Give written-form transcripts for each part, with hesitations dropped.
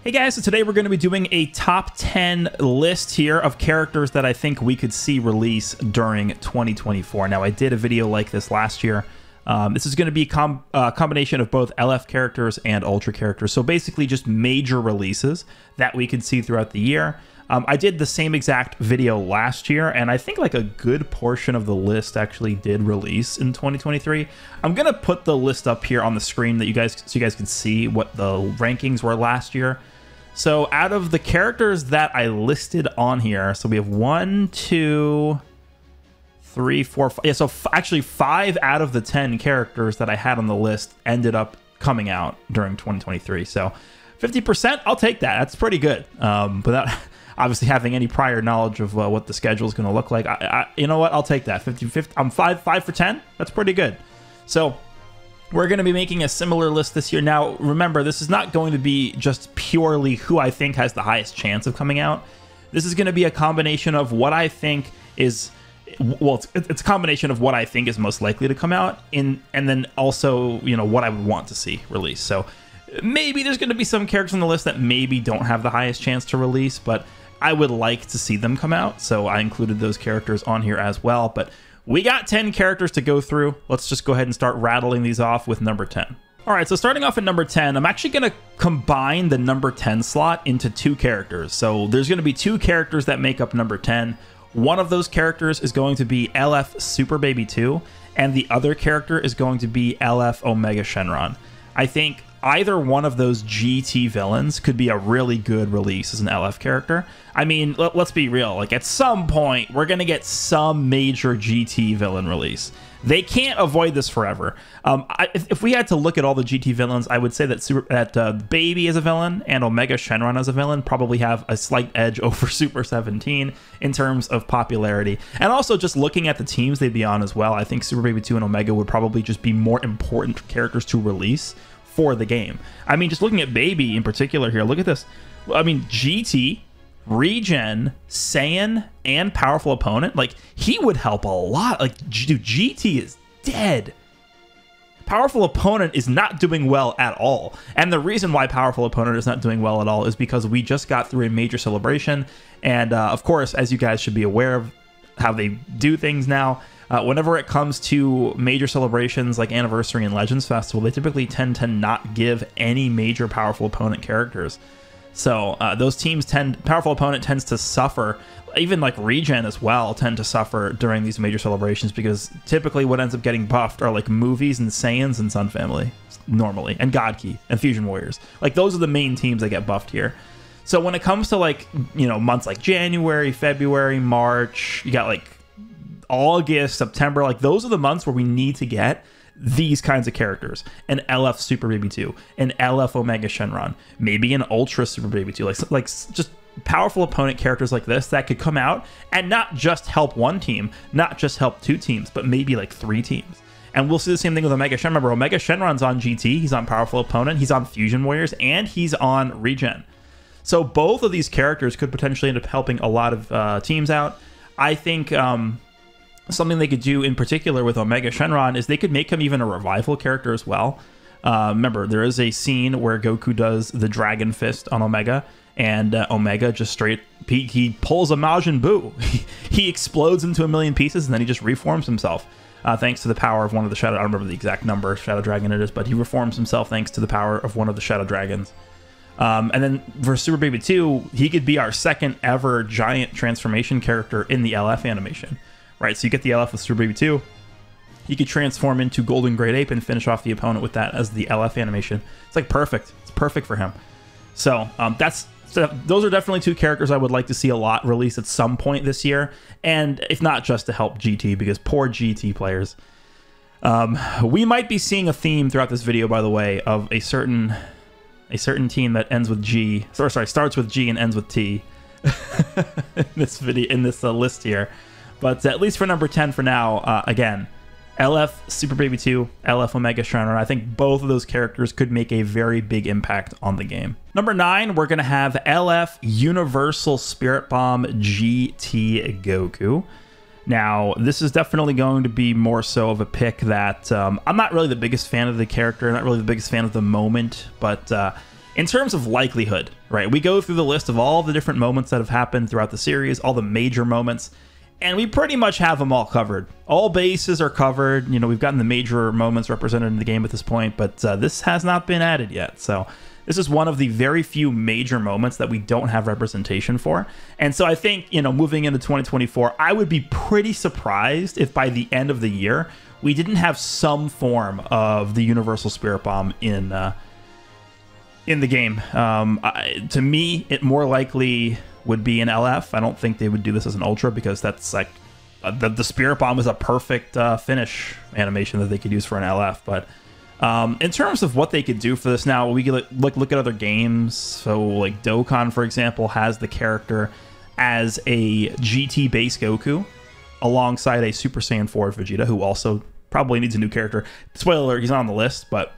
Hey guys, so today we're going to be doing a top 10 list here of characters that I think we could see release during 2024. Now, I did a video like this last year. This is going to be a combination of both LF characters and Ultra characters. So basically just major releases that we could see throughout the year. I did the same exact video last year, and I think like a good portion of the list actually did release in 2023. I'm going to put the list up here on the screen so you guys can see what the rankings were last year. So out of the characters that I listed on here, so we have 1, 2, 3, 4, 5. Yeah, so actually 5 out of the 10 characters that I had on the list ended up coming out during 2023. So 50%, I'll take that. That's pretty good. Without obviously having any prior knowledge of what the schedule is going to look like, you know what? I'll take that. 50. I'm 5 for 10. That's pretty good. So we're going to be making a similar list this year. Now, remember, this is not going to be just purely who I think has the highest chance of coming out. This is going to be a combination of what I think is, well, it's a combination of what I think is most likely to come out, and then also, you know, what I would want to see release. So maybe there's going to be some characters on the list that maybe don't have the highest chance to release, but I would like to see them come out. So I included those characters on here as well. But we got 10 characters to go through. Let's just go ahead and start rattling these off with number 10. All right, so starting off at number 10, I'm actually going to combine the number 10 slot into 2 characters. So there's going to be 2 characters that make up number 10. One of those characters is going to be LF Super Baby 2, and the other character is going to be LF Omega Shenron. I think either one of those GT villains could be a really good release as an LF character. I mean, let's be real. Like, at some point, we're going to get some major GT villain release. They can't avoid this forever. If we had to look at all the GT villains, I would say that Baby as a villain and Omega Shenron as a villain probably have a slight edge over Super 17 in terms of popularity. And also just looking at the teams they'd be on as well, I think Super Baby 2 and Omega would probably just be more important characters to release for the game. I mean, just looking at Baby in particular here, look at this. I mean, GT, Regen, Saiyan, and Powerful Opponent, like, he would help a lot. Like, dude, GT is dead. Powerful Opponent is not doing well at all. And the reason why Powerful Opponent is not doing well at all is because we just got through a major celebration. And of course, as you guys should be aware of how they do things now, whenever it comes to major celebrations like Anniversary and Legends Festival, they typically tend to not give any major Powerful Opponent characters. So those teams Powerful Opponent tends to suffer. Even like Regen as well tend to suffer during these major celebrations, because typically what ends up getting buffed are like movies and Saiyans and Sun Family normally, and God Key and Fusion Warriors. Like, those are the main teams that get buffed here. So when it comes to, like, you know, months like January, February, March, you got like August, September, like, those are the months where we need to get these kinds of characters. An LF Super Baby 2, an LF Omega Shenron, maybe an Ultra Super Baby 2, like just Powerful Opponent characters like this that could come out and not just help one team, not just help 2 teams, but maybe like 3 teams. And we'll see the same thing with Omega Shenron. Remember, Omega Shenron's on GT, he's on Powerful Opponent, he's on Fusion Warriors, and he's on Regen. So both of these characters could potentially end up helping a lot of teams out. I think something they could do in particular with Omega Shenron is they could make him even a revival character as well. Remember, there is a scene where Goku does the Dragon Fist on Omega, and Omega just he pulls a Majin Buu. He explodes into a million pieces, and then he just reforms himself. Thanks to the power of one of the Shadow... I don't remember the exact number Shadow Dragon it is, but he reforms himself thanks to the power of one of the Shadow Dragons. And then for Super Baby 2, he could be our second ever giant transformation character in the LF animation. Right, so you get the LF with Super Baby 2. He could transform into Golden Great Ape and finish off the opponent with that as the LF animation. It's like perfect. It's perfect for him. So those are definitely 2 characters I would like to see a lot released at some point this year. And if not just to help GT, because poor GT players. We might be seeing a theme throughout this video, by the way, of a certain team that ends with G. Sorry, starts with G and ends with T. in this video, in this list here. But at least for number 10 for now, again, LF Super Baby 2, LF Omega Shenron. I think both of those characters could make a very big impact on the game. Number 9, we're going to have LF Universal Spirit Bomb GT Goku. Now, this is definitely going to be more so of a pick that I'm not really the biggest fan of the character, not really the biggest fan of the moment, but in terms of likelihood, right? We go through the list of all the different moments that have happened throughout the series, all the major moments, and we pretty much have them all covered. All bases are covered. You know, we've gotten the major moments represented in the game at this point, but this has not been added yet. So this is one of the very few major moments that we don't have representation for. And so I think, you know, moving into 2024, I would be pretty surprised if by the end of the year, we didn't have some form of the Universal Spirit Bomb in the game. To me, it more likely would be an LF. I don't think they would do this as an Ultra because that's like the Spirit Bomb is a perfect finish animation that they could use for an LF. But in terms of what they could do for this now, we could look at other games. So like Dokkan, for example, has the character as a GT base Goku alongside a Super Saiyan 4 Vegeta, who also probably needs a new character. Spoiler alert, he's not on the list, but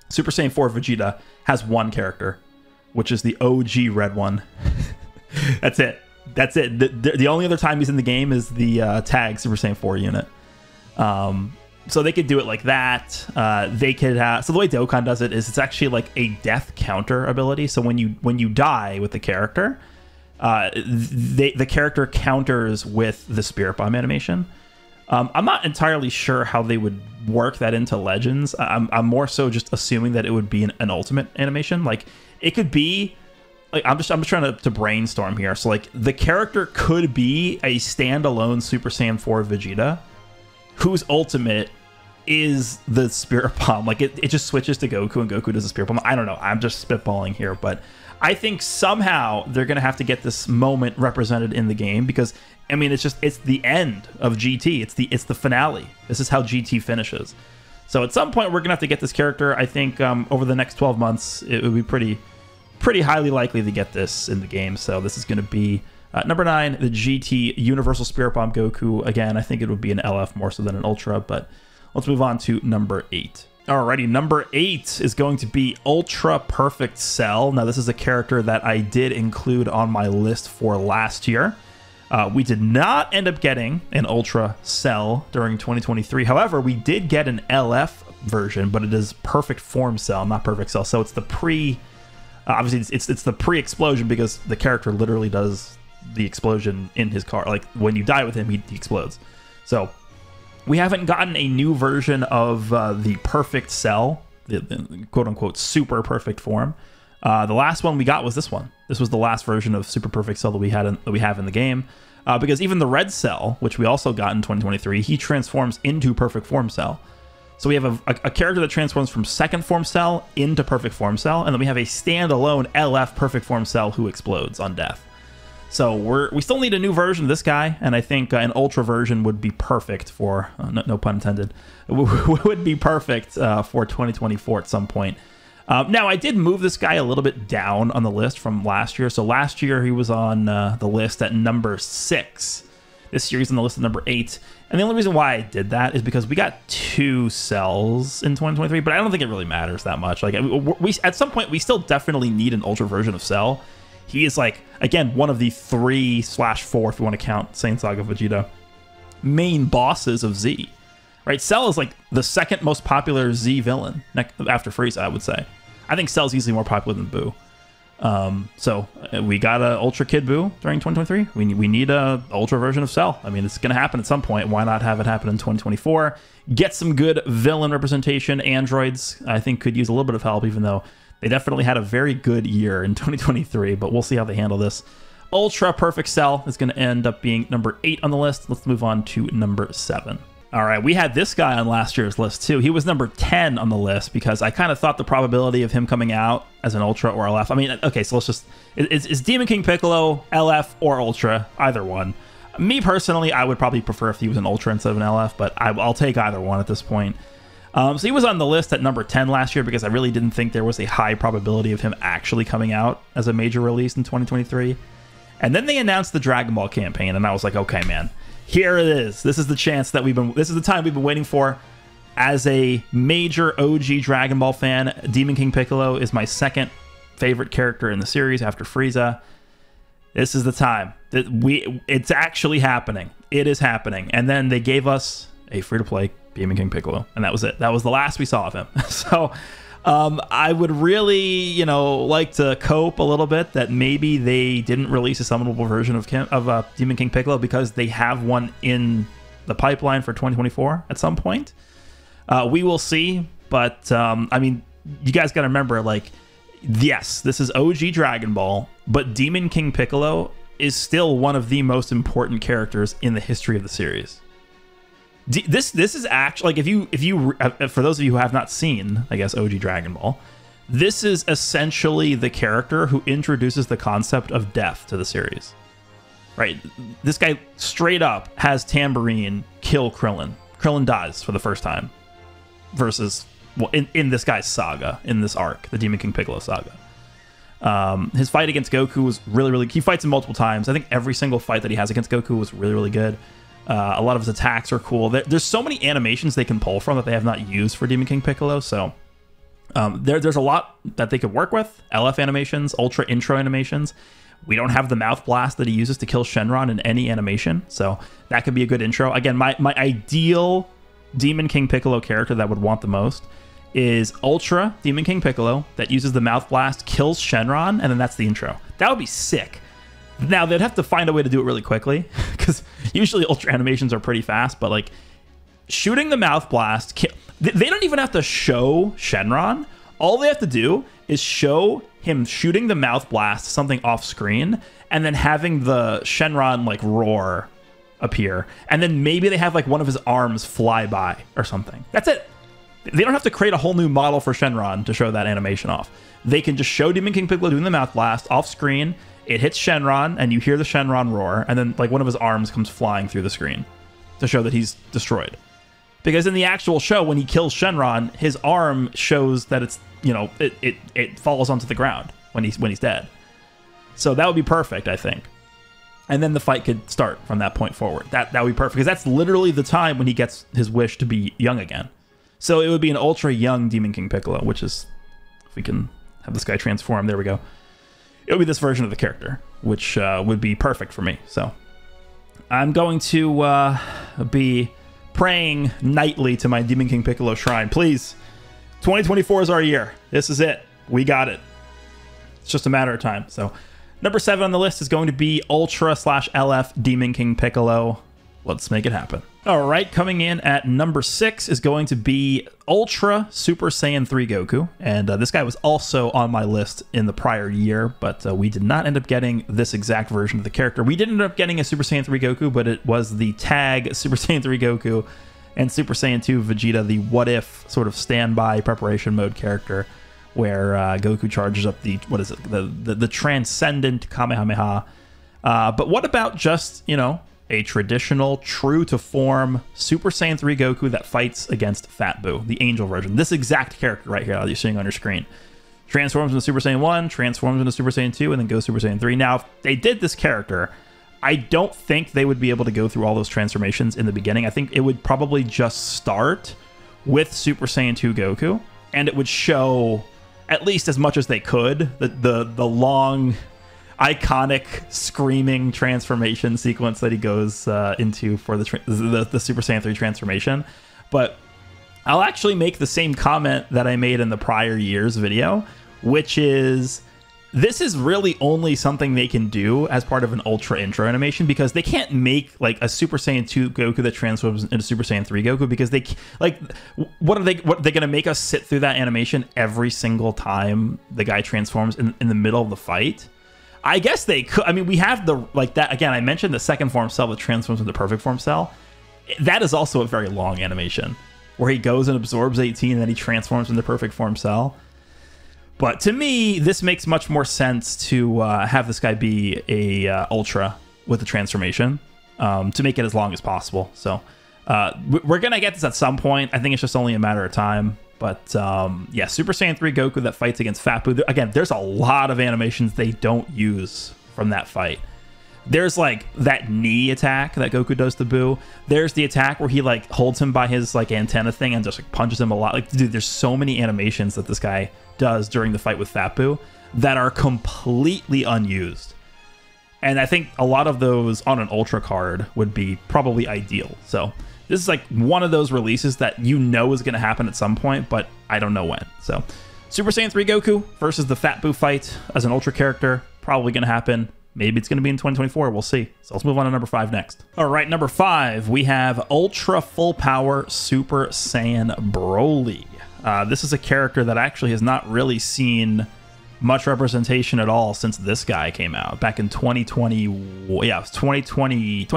Super Saiyan 4 Vegeta has one character, which is the OG red one. That's it. That's it. The only other time he's in the game is the tag Super Saiyan 4 unit. So they could do it like that. They could have, so the way Dokkan does it is it's actually like a death counter ability. So when you die with the character, the character counters with the Spirit Bomb animation. I'm not entirely sure how they would work that into Legends. I'm more so just assuming that it would be an ultimate animation. Like it could be like I'm just trying to brainstorm here. So like the character could be a standalone Super Saiyan 4 Vegeta whose ultimate is the Spirit Bomb. Like it just switches to Goku and Goku does the Spirit Bomb. I don't know. I'm just spitballing here, but I think somehow they're going to have to get this moment represented in the game because I mean, it's the end of GT. It's the finale. This is how GT finishes. So at some point, we're going to have to get this character. I think over the next 12 months, it would be pretty highly likely to get this in the game. So this is going to be number 9, the GT Universal Spirit Bomb Goku. Again, I think it would be an LF more so than an Ultra, but let's move on to number 8. Alrighty, number 8 is going to be Ultra Perfect Cell. Now, this is a character that I did include on my list for last year. We did not end up getting an Ultra Cell during 2023. However, we did get an LF version, but it is Perfect Form Cell, not Perfect Cell. So it's the obviously it's the pre-explosion because the character literally does the explosion in his car. Like when you die with him, he explodes. So we haven't gotten a new version of the Perfect Cell, the quote-unquote super perfect form. The last one we got was this one. This was the last version of Super Perfect Cell that we have in the game. Because even the Red Cell, which we also got in 2023, he transforms into Perfect Form Cell. So we have a character that transforms from Second Form Cell into Perfect Form Cell, and then we have a standalone LF Perfect Form Cell who explodes on death. So we still need a new version of this guy, and I think an Ultra version would be perfect for, no pun intended, would be perfect for 2024 at some point. Now, I did move this guy a little bit down on the list from last year. So last year, he was on the list at number 6. This year, he's on the list at number 8. And the only reason why I did that is because we got 2 cells in 2023, but I don't think it really matters that much. Like, we at some point, we still definitely need an Ultra version of Cell. He is, like, again, one of the 3/4, if you want to count Saiyan Saga Vegeta, main bosses of Z. Right? Cell is, like, the second most popular Z villain after Frieza, I would say. I think Cell's easily more popular than Boo. So we got a Ultra Kid Boo during 2023. We need a Ultra version of Cell. I mean, it's going to happen at some point. Why not have it happen in 2024? Get some good villain representation. Androids, I think, could use a little bit of help, even though they definitely had a very good year in 2023, but we'll see how they handle this. Ultra Perfect Cell is going to end up being number 8 on the list. Let's move on to number 7. All right, we had this guy on last year's list too. He was number 10 on the list because I kind of thought the probability of him coming out as an Ultra or LF. I mean, okay, so let's just... Is Demon King Piccolo LF or Ultra? Either one. Me personally, I would probably prefer if he was an Ultra instead of an LF, but I'll take either one at this point. So he was on the list at number 10 last year because I really didn't think there was a high probability of him actually coming out as a major release in 2023. And then they announced the Dragon Ball campaign, and I was like, okay, man. Here it is. This is the chance that this is the time we've been waiting for. As a major OG Dragon Ball fan, Demon King Piccolo is my second favorite character in the series after Frieza. This is the time. It's actually happening. It is happening. And then they gave us a free-to-play Demon King Piccolo, and that was it. That was the last we saw of him. So I would really, like to cope a little bit that maybe they didn't release a summonable version of Demon King Piccolo because they have one in the pipeline for 2024 at some point. We will see, but I mean, you guys got to remember, like, yes, this is OG Dragon Ball, but Demon King Piccolo is still one of the most important characters in the history of the series. This is actually, like, if you for those of you who have not seen, I guess, OG Dragon Ball, this is essentially the character who introduces the concept of death to the series. Right? This guy straight up has Tambourine kill Krillin. Krillin dies for the first time. Versus, well, in this guy's saga, in this arc, the Demon King Piccolo saga. His fight against Goku was really, he fights him multiple times. I think every single fight that he has against Goku was really good. A lot of his attacks are cool. There's so many animations they can pull from that they have not used for Demon King Piccolo, so there's a lot that they could work with. LF animations, Ultra intro animations. We don't have the mouth blast that he uses to kill Shenron in any animation, so that could be a good intro. Again, my ideal Demon King Piccolo character that I would want the most is Ultra Demon King Piccolo that uses the mouth blast, kills Shenron, and then that's the intro. That would be sick. Now, they'd have to find a way to do it really quickly, because usually Ultra animations are pretty fast, but, like, shooting the mouth blast, they don't even have to show Shenron. All they have to do is show him shooting the mouth blast, something off screen, and then having the Shenron, like, roar appear, and then maybe they have, like, one of his arms fly by or something. That's it. They don't have to create a whole new model for Shenron to show that animation off. They can just show Demon King Piccolo doing the mouth blast off screen. It hits Shenron, and you hear the Shenron roar, and then, like, one of his arms comes flying through the screen to show that he's destroyed. Because in the actual show, when he kills Shenron, his arm shows that it's, it falls onto the ground when he's dead. So that would be perfect, I think. And then the fight could start from that point forward. That would be perfect, because that's literally the time when he gets his wish to be young again. So it would be an ultra young Demon King Piccolo, which is, if we can have this guy transform, there we go. It would be this version of the character, which would be perfect for me. So I'm going to be praying nightly to my Demon King Piccolo shrine. Please, 2024 is our year. This is it. We got it. It's just a matter of time. So number 7 on the list is going to be Ultra/LF Demon King Piccolo. Let's make it happen. All right, coming in at number 6 is going to be Ultra Super Saiyan 3 Goku. And this guy was also on my list in the prior year, but we did not end up getting this exact version of the character. We did end up getting a Super Saiyan 3 Goku, but it was the tag Super Saiyan 3 Goku and Super Saiyan 2 Vegeta, the what if sort of standby preparation mode character, where Goku charges up the transcendent Kamehameha. But what about just, a traditional, true to form Super Saiyan 3 Goku that fights against Fat Buu, the angel version? This exact character right here that you're seeing on your screen. Transforms into Super Saiyan 1, transforms into Super Saiyan 2, and then goes Super Saiyan 3. Now, if they did this character, I don't think they would be able to go through all those transformations in the beginning. I think it would probably just start with Super Saiyan 2 Goku, and it would show, at least as much as they could, the long, iconic screaming transformation sequence that he goes into for the Super Saiyan 3 transformation. But I'll actually make the same comment that I made in the prior year's video, which is this is really only something they can do as part of an Ultra intro animation, because they can't make like a Super Saiyan 2 Goku that transforms into Super Saiyan 3 Goku, because they like what are they going to make us sit through that animation every single time the guy transforms in the middle of the fight? I guess they could. I mean, we have that again. I mentioned the second form cell that transforms into perfect form cell. That is also a very long animation where he goes and absorbs 18 and then he transforms into perfect form cell. But to me, this makes much more sense to have this guy be a Ultra with the transformation to make it as long as possible. So we're gonna get this at some point. I think it's just only a matter of time. But yeah, Super Saiyan 3 Goku that fights against Fat Buu. Again, there's a lot of animations they don't use from that fight. There's like that knee attack that Goku does to Buu. There's the attack where he like holds him by his like antenna thing and just like punches him a lot. Like, dude, there's so many animations that this guy does during the fight with Fat Buu that are completely unused. And I think a lot of those on an Ultra card would be probably ideal. So this is like one of those releases that is going to happen at some point, but I don't know when. So Super Saiyan 3 Goku versus the Fat Boo fight as an Ultra character. Probably going to happen. Maybe it's going to be in 2024. We'll see. So let's move on to number 5 next. All right, number 5, we have Ultra Full Power Super Saiyan Broly. This is a character that actually has not really seen much representation at all since this guy came out back in 2020. Yeah, it was 2020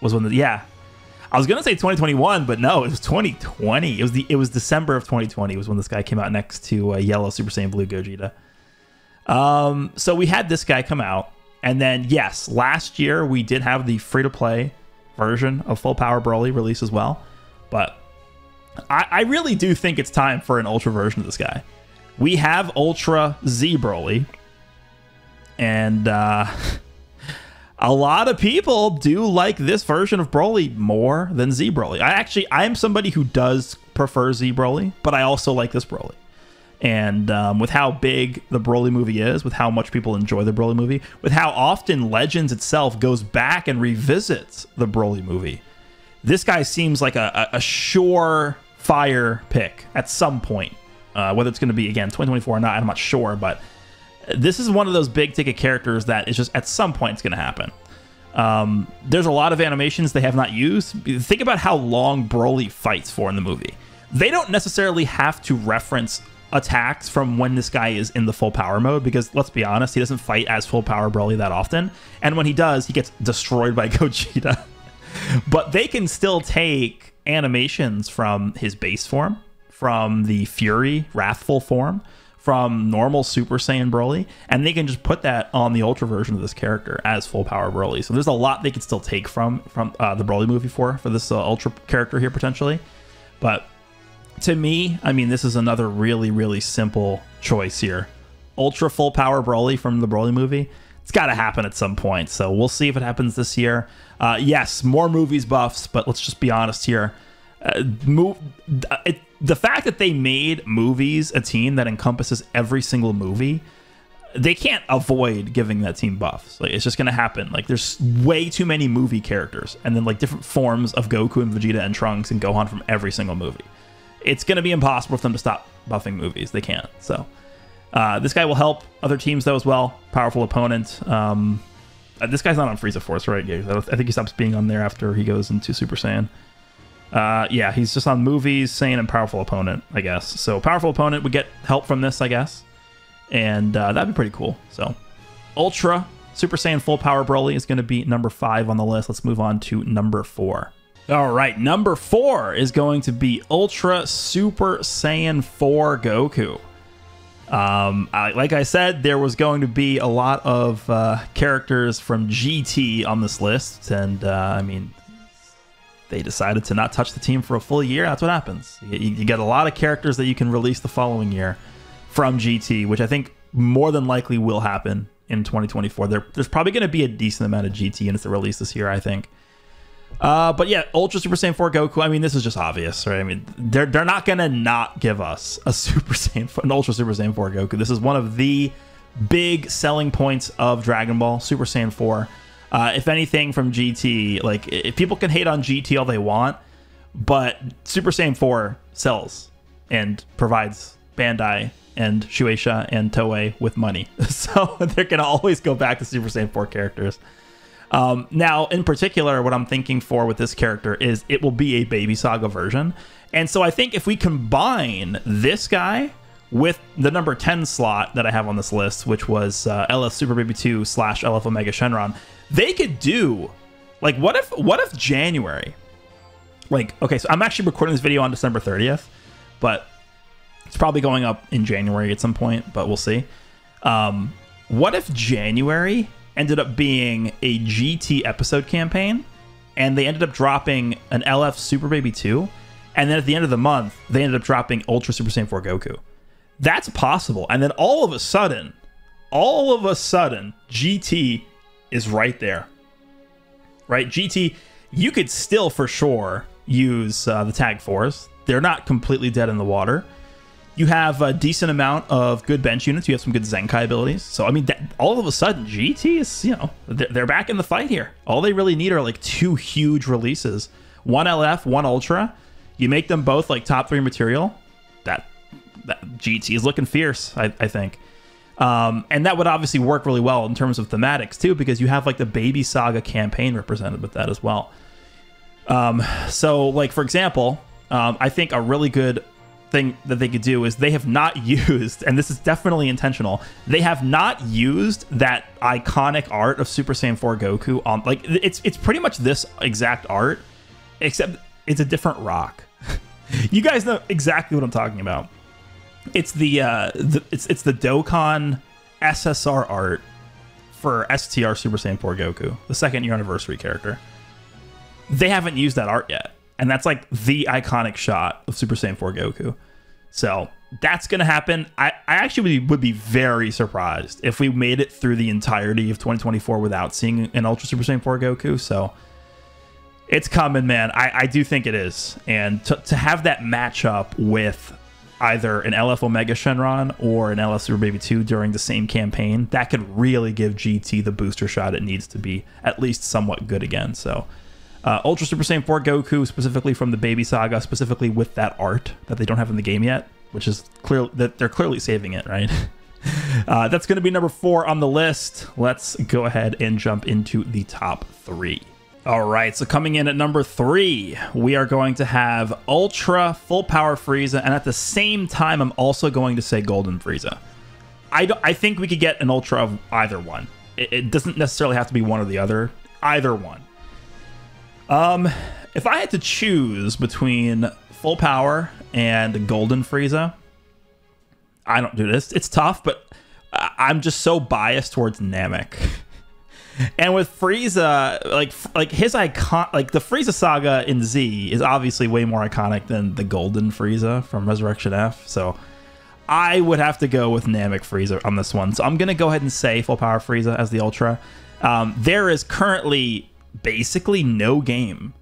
was when I was gonna say 2021, but no, it was 2020. It was December of 2020 was when this guy came out next to Yellow Super Saiyan Blue Gogeta. So we had this guy come out, and then yes, last year we did have the free-to-play version of Full Power Broly release as well. But I really do think it's time for an Ultra version of this guy. We have Ultra Z Broly, and a lot of people do like this version of Broly more than Z Broly. I am somebody who does prefer Z Broly, but I also like this Broly. And with how big the Broly movie is, with how much people enjoy the Broly movie, with how often Legends itself goes back and revisits the Broly movie, this guy seems like a surefire pick at some point. Whether it's going to be, again, 2024 or not, I'm not sure, but this is one of those big ticket characters that is just at some point it's going to happen. There's a lot of animations they have not used. Think about how long Broly fights for in the movie. They don't necessarily have to reference attacks from when this guy is in the full power mode, because let's be honest, he doesn't fight as full power Broly that often. And when he does, he gets destroyed by Gogeta. But they can still take animations from his base form, from the Fury Wrathful form, from normal Super Saiyan Broly, and they can just put that on the Ultra version of this character as Full Power Broly. So there's a lot they could still take from the Broly movie for this Ultra character here potentially. But to me, I mean, this is another really, really simple choice here. Ultra Full Power Broly from the Broly movie. It's got to happen at some point. So we'll see if it happens this year. Yes, more movies buffs, but let's just be honest here. The fact that they made movies a team that encompasses every single movie, they can't avoid giving that team buffs. Like, it's just going to happen. Like, there's way too many movie characters, and then like different forms of Goku and Vegeta and Trunks and Gohan from every single movie. It's going to be impossible for them to stop buffing movies. They can't. So this guy will help other teams though as well. Powerful opponent. This guy's not on Frieza Force, right? I think he stops being on there after he goes into Super Saiyan. Yeah, he's just on movies, Saiyan, and powerful opponent, I guess. So powerful opponent would get help from this, I guess. And that'd be pretty cool. So Ultra Super Saiyan Full Power Broly is going to be number 5 on the list. Let's move on to number 4. All right, number 4 is going to be Ultra Super Saiyan 4 Goku. Like I said, there was going to be a lot of characters from GT on this list, and I mean, they decided to not touch the team for a full year. That's what happens. You get a lot of characters that you can release the following year from GT, which I think more than likely will happen in 2024. There's probably going to be a decent amount of GT units that release this year, I think. But yeah, Ultra Super Saiyan 4 Goku, I mean, this is just obvious, right? I mean, they're not going to not give us an Ultra Super Saiyan 4 Goku. This is one of the big selling points of Dragon Ball, Super Saiyan 4. If anything from GT, like, if people can hate on GT all they want, but Super Saiyan 4 sells and provides Bandai and Shueisha and Toei with money. So they're going to always go back to Super Saiyan 4 characters. Now, in particular, what I'm thinking for with this character is it will be a Baby Saga version. And so I think if we combine this guy with the number 10 slot that I have on this list, which was LF Super Baby 2 / LF Omega Shenron, they could do, like, what if January, like, okay, so I'm actually recording this video on December 30th, but it's probably going up in January at some point, but we'll see. What if January ended up being a GT episode campaign, and they ended up dropping an LF Super Baby 2, and then at the end of the month, they ended up dropping Ultra Super Saiyan 4 Goku? That's possible. And then all of a sudden, GT is right there. Right? GT, you could still for sure use the Tag 4s. They're not completely dead in the water. You have a decent amount of good bench units. You have some good Zenkai abilities. So, I mean, all of a sudden, GT is, you know, they're back in the fight here. All they really need are like 2 huge releases. One LF, one Ultra. You make them both like top 3 material. GT is looking fierce, I think. And that would obviously work really well in terms of thematics too, because you have like the Baby Saga campaign represented with that as well. So like, for example, I think a really good thing that they could do is they have not used, and this is definitely intentional, they have not used that iconic art of Super Saiyan 4 Goku on, like, it's pretty much this exact art, except it's a different rock. You guys know exactly what I'm talking about. It's the Dokkan SSR art for STR Super Saiyan 4 Goku, the 2nd year anniversary character. They haven't used that art yet. And that's like the iconic shot of Super Saiyan 4 Goku. So that's going to happen. I actually would be very surprised if we made it through the entirety of 2024 without seeing an Ultra Super Saiyan 4 Goku. So it's coming, man. I do think it is. And to have that matchup with either an LF Omega Shenron or an LF Super Baby 2 during the same campaign, that could really give GT the booster shot it needs to be at least somewhat good again. So Ultra Super Saiyan 4 Goku, specifically from the Baby Saga, specifically with that art that they don't have in the game yet, which is clear that they're clearly saving it, right? That's going to be number 4 on the list. Let's go ahead and jump into the top 3. All right, so coming in at number 3, we are going to have Ultra Full Power Frieza, and at the same time, I'm also going to say Golden Frieza. I think we could get an Ultra of either one. It doesn't necessarily have to be one or the other. Either one. If I had to choose between Full Power and Golden Frieza, I don't do this. It's tough, but I'm just so biased towards Namek. And with Frieza, like his icon, like the Frieza saga in Z is obviously way more iconic than the Golden Frieza from Resurrection F. So I would have to go with Namek Frieza on this one. So I'm gonna go ahead and say Full Power Frieza as the Ultra. There is currently basically no game.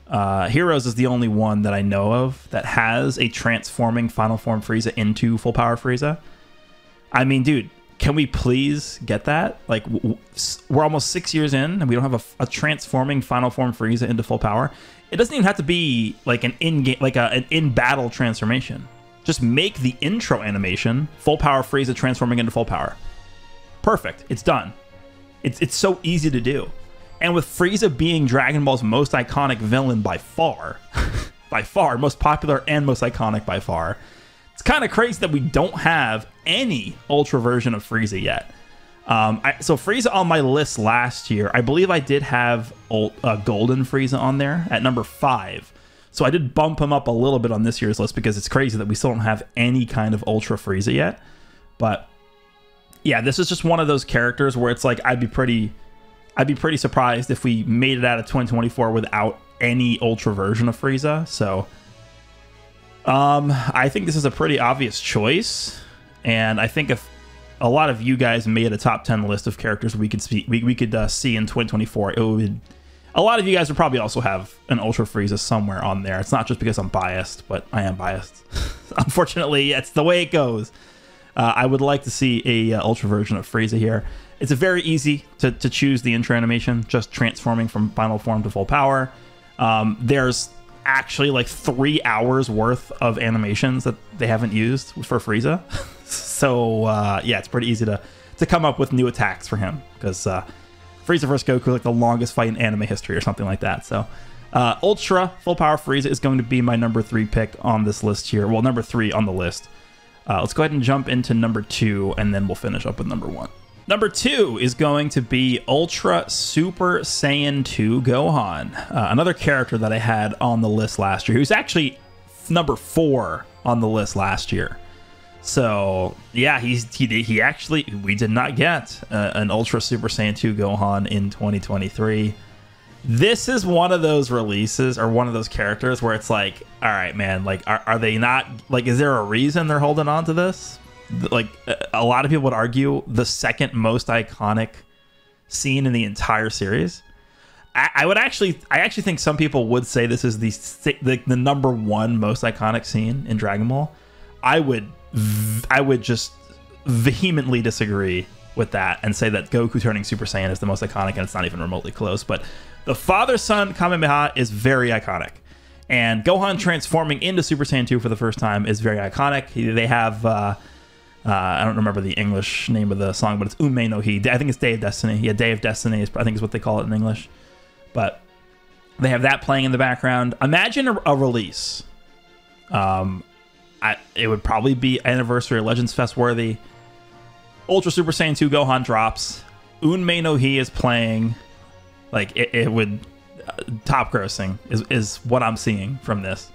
Heroes is the only one that I know of that has a transforming Final Form Frieza into Full Power Frieza. I mean, dude, can we please get that? Like, we're almost 6 years in and we don't have a transforming Final Form Frieza into full power. It doesn't even have to be like an in-game, like an in-battle transformation. Just make the intro animation Full Power Frieza transforming into full power. Perfect. It's done. It's so easy to do. And with Frieza being Dragon Ball's most iconic villain by far, most popular and most iconic by far, it's kind of crazy that we don't have any Ultra version of Frieza yet. So Frieza on my list last year, I believe I did have Golden Frieza on there at number 5. So I did bump him up a little bit on this year's list because it's crazy that we still don't have any kind of Ultra Frieza yet. But yeah, this is just one of those characters where it's like I'd be pretty surprised if we made it out of 2024 without any Ultra version of Frieza. So I think this is a pretty obvious choice, and I think if a lot of you guys made a top 10 list of characters we could see in 2024, it would. A lot of you guys would probably also have an Ultra Frieza somewhere on there. It's not just because I'm biased, but I am biased. Unfortunately, it's the way it goes. I would like to see a Ultra version of Frieza here. It's very easy to choose the intro animation, just transforming from final form to full power. There's actually like 3 hours worth of animations that they haven't used for Frieza. So yeah, it's pretty easy to come up with new attacks for him, because Frieza vs. Goku, like the longest fight in anime history or something like that. So Ultra Full Power Frieza is going to be my number 3 pick on this list here. Well, number 3 on the list. Let's go ahead and jump into number 2, and then we'll finish up with number 1. Number 2 is going to be Ultra Super Saiyan 2 Gohan, another character that I had on the list last year, who's actually number 4 on the list last year. So yeah, he actually, we did not get an Ultra Super Saiyan 2 Gohan in 2023. This is one of those releases, or one of those characters where it's like, all right, man, like, are they not, like, is there a reason they're holding on to this? Like, a lot of people would argue the second most iconic scene in the entire series. I actually think some people would say this is the number 1 most iconic scene in Dragon Ball. I would just vehemently disagree with that and say that Goku turning Super Saiyan is the most iconic, and it's not even remotely close. But the father-son Kamehameha is very iconic. And Gohan transforming into Super Saiyan 2 for the first time is very iconic. They have, I don't remember the English name of the song, but it's Unmei no Hi. I think it's Day of Destiny. Yeah, Day of Destiny I think is what they call it in English. But they have that playing in the background. Imagine a release. It would probably be Anniversary or Legends Fest worthy. Ultra Super Saiyan 2 Gohan drops. Unmei no Hi is playing. Like, it would... top grossing is what I'm seeing from this.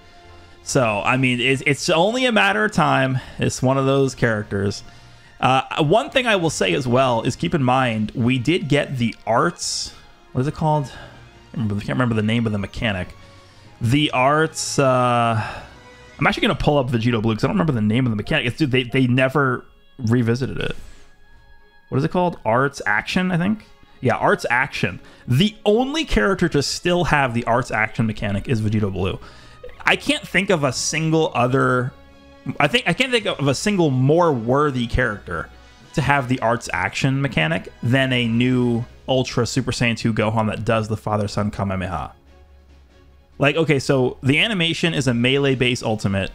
So, I mean, it's only a matter of time. It's one of those characters. One thing I will say as well is keep in mind, we did get the arts... What is it called? I can't remember the name of the mechanic. The arts... I'm actually going to pull up Vegito Blue because I don't remember the name of the mechanic. Dude, they never revisited it. What is it called? Arts Action, I think? Yeah, Arts Action. The only character to still have the Arts Action mechanic is Vegito Blue. I can't think of a single other... I can't think of a single more worthy character to have the Arts Action mechanic than a new Ultra Super Saiyan 2 Gohan that does the Father-Son Kamehameha. Like, okay, so the animation is a melee-based ultimate.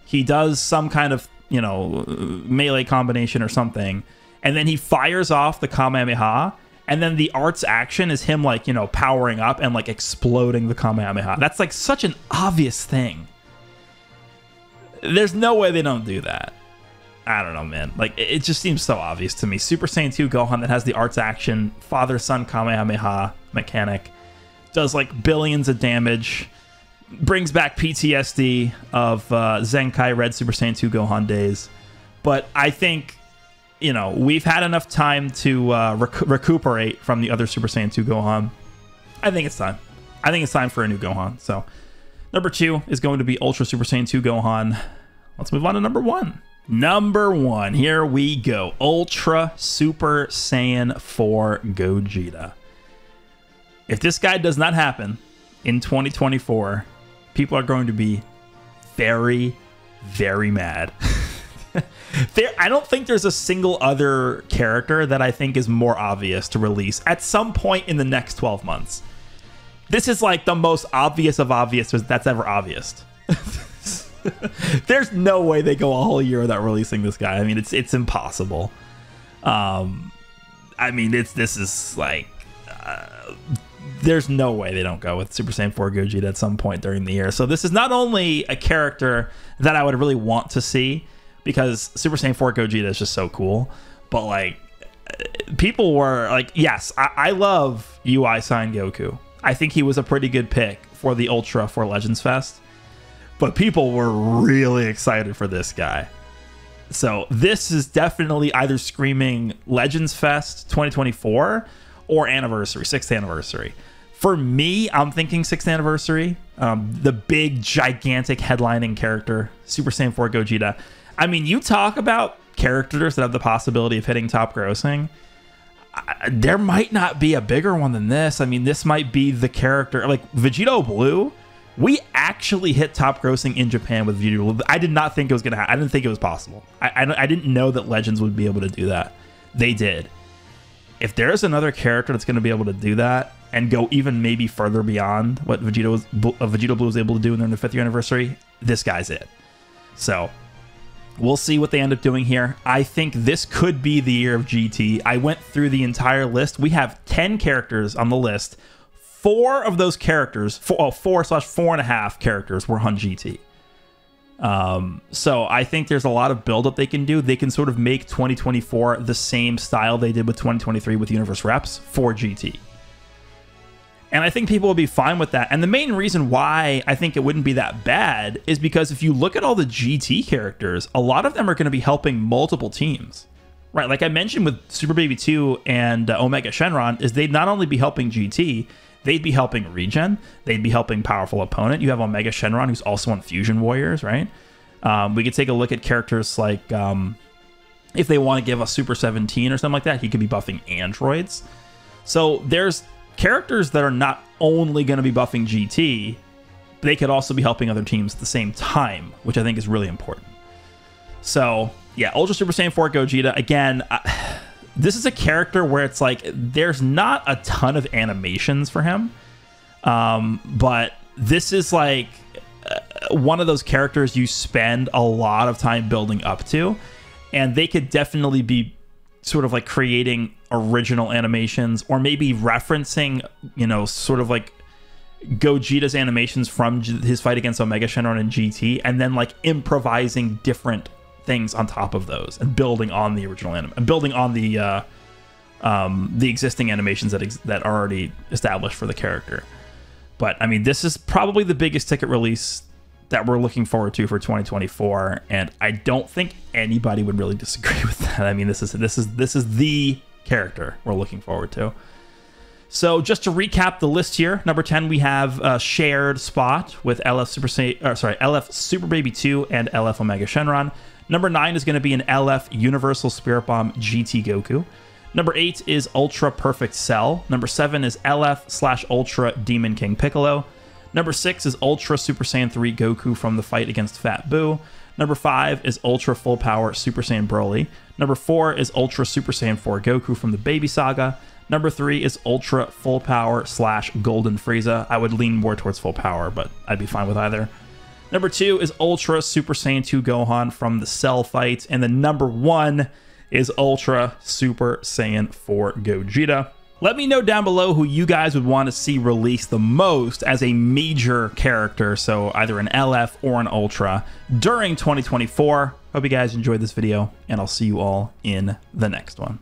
He does some kind of, melee combination or something, and then he fires off the Kamehameha, and then the arts action is him, like, powering up and, like, exploding the Kamehameha. That's, like, such an obvious thing. There's no way they don't do that. I don't know, man. Like, it just seems so obvious to me. Super Saiyan 2 Gohan that has the arts action, Father-Son Kamehameha mechanic, does, like, billions of damage, brings back PTSD of Zenkai Red Super Saiyan 2 Gohan days. But I think... we've had enough time to recuperate from the other Super Saiyan 2 Gohan. I think it's time. I think it's time for a new Gohan. So, number 2 is going to be Ultra Super Saiyan 2 Gohan. Let's move on to number 1. Number 1. Here we go. Ultra Super Saiyan 4 Gogeta. If this guy does not happen in 2024, people are going to be very, very mad. I don't think there's a single other character that I think is more obvious to release at some point in the next 12 months. This is like the most obvious of obvious that's ever obvious. There's no way they go a whole year without releasing this guy. I mean, it's impossible. I mean, this is like... there's no way they don't go with Super Saiyan 4 Gogeta at some point during the year. So this is not only a character that I would really want to see, because Super Saiyan 4 Gogeta is just so cool, but like, people were like, yes, I love UI Sign Goku. I think he was a pretty good pick for the Ultra for Legends Fest, but people were really excited for this guy. So this is definitely either screaming Legends Fest 2024 or anniversary, 6th anniversary. For me, I'm thinking 6th anniversary. The big, gigantic headlining character, Super Saiyan 4 Gogeta. I mean, you talk about characters that have the possibility of hitting top grossing. There might not be a bigger one than this. I mean, this might be the character. Like, Vegito Blue, we actually hit top grossing in Japan with Vegito Blue. I did not think it was going to happen. I didn't think it was possible. I didn't know that Legends would be able to do that. They did. If there's another character that's going to be able to do that and go even maybe further beyond what Vegito Blue was able to do in their 5th year anniversary, this guy's it. So we'll see what they end up doing here. I think this could be the year of GT. I went through the entire list. We have 10 characters on the list. 4 of those characters, 4/4.5 characters were on GT. So I think there's a lot of build-up they can do. They can sort of make 2024 the same style they did with 2023 with Universe Reps for GT. And I think people will be fine with that. And the main reason why I think it wouldn't be that bad is because if you look at all the GT characters, a lot of them are going to be helping multiple teams. Right, like I mentioned with Super Baby 2 and Omega Shenron, is they'd not only be helping GT, they'd be helping Regen, they'd be helping Powerful Opponent. You have Omega Shenron, who's also on Fusion Warriors, right? We could take a look at characters like, if they want to give a Super 17 or something like that, he could be buffing androids. So there's characters that are not only going to be buffing GT, they could also be helping other teams at the same time, which I think is really important. So yeah, Ultra Super Saiyan 4 Gogeta, again, this is a character where it's like, there's not a ton of animations for him, but this is like, one of those characters you spend a lot of time building up to, and they could definitely be sort of like creating original animations, or maybe referencing, you know, sort of like Gogeta's animations from his fight against Omega Shenron and GT, and then like improvising different things on top of those and building on the original anime and building on the existing animations that are already established for the character. But I mean, this is probably the biggest ticket release that we're looking forward to for 2024, and I don't think anybody would really disagree with that. I mean, this is the character we're looking forward to. So just to recap the list here, number 10 we have a shared spot with LF Super Baby 2 and LF Omega Shenron. Number 9 is going to be an LF Universal Spirit Bomb GT Goku. Number 8 is Ultra Perfect Cell. Number 7 is LF/Ultra Demon King Piccolo. Number 6 is Ultra Super Saiyan 3 Goku from the fight against Fat Buu. Number 5 is Ultra Full Power Super Saiyan Broly. Number 4 is Ultra Super Saiyan 4 Goku from the Baby Saga. Number 3 is Ultra Full Power / Golden Frieza. I would lean more towards Full Power, but I'd be fine with either. Number 2 is Ultra Super Saiyan 2 Gohan from the Cell fight. And then number 1 is Ultra Super Saiyan 4 Gogeta. Let me know down below who you guys would want to see released the most as a major character, so either an LF or an Ultra, during 2024. Hope you guys enjoyed this video, and I'll see you all in the next one.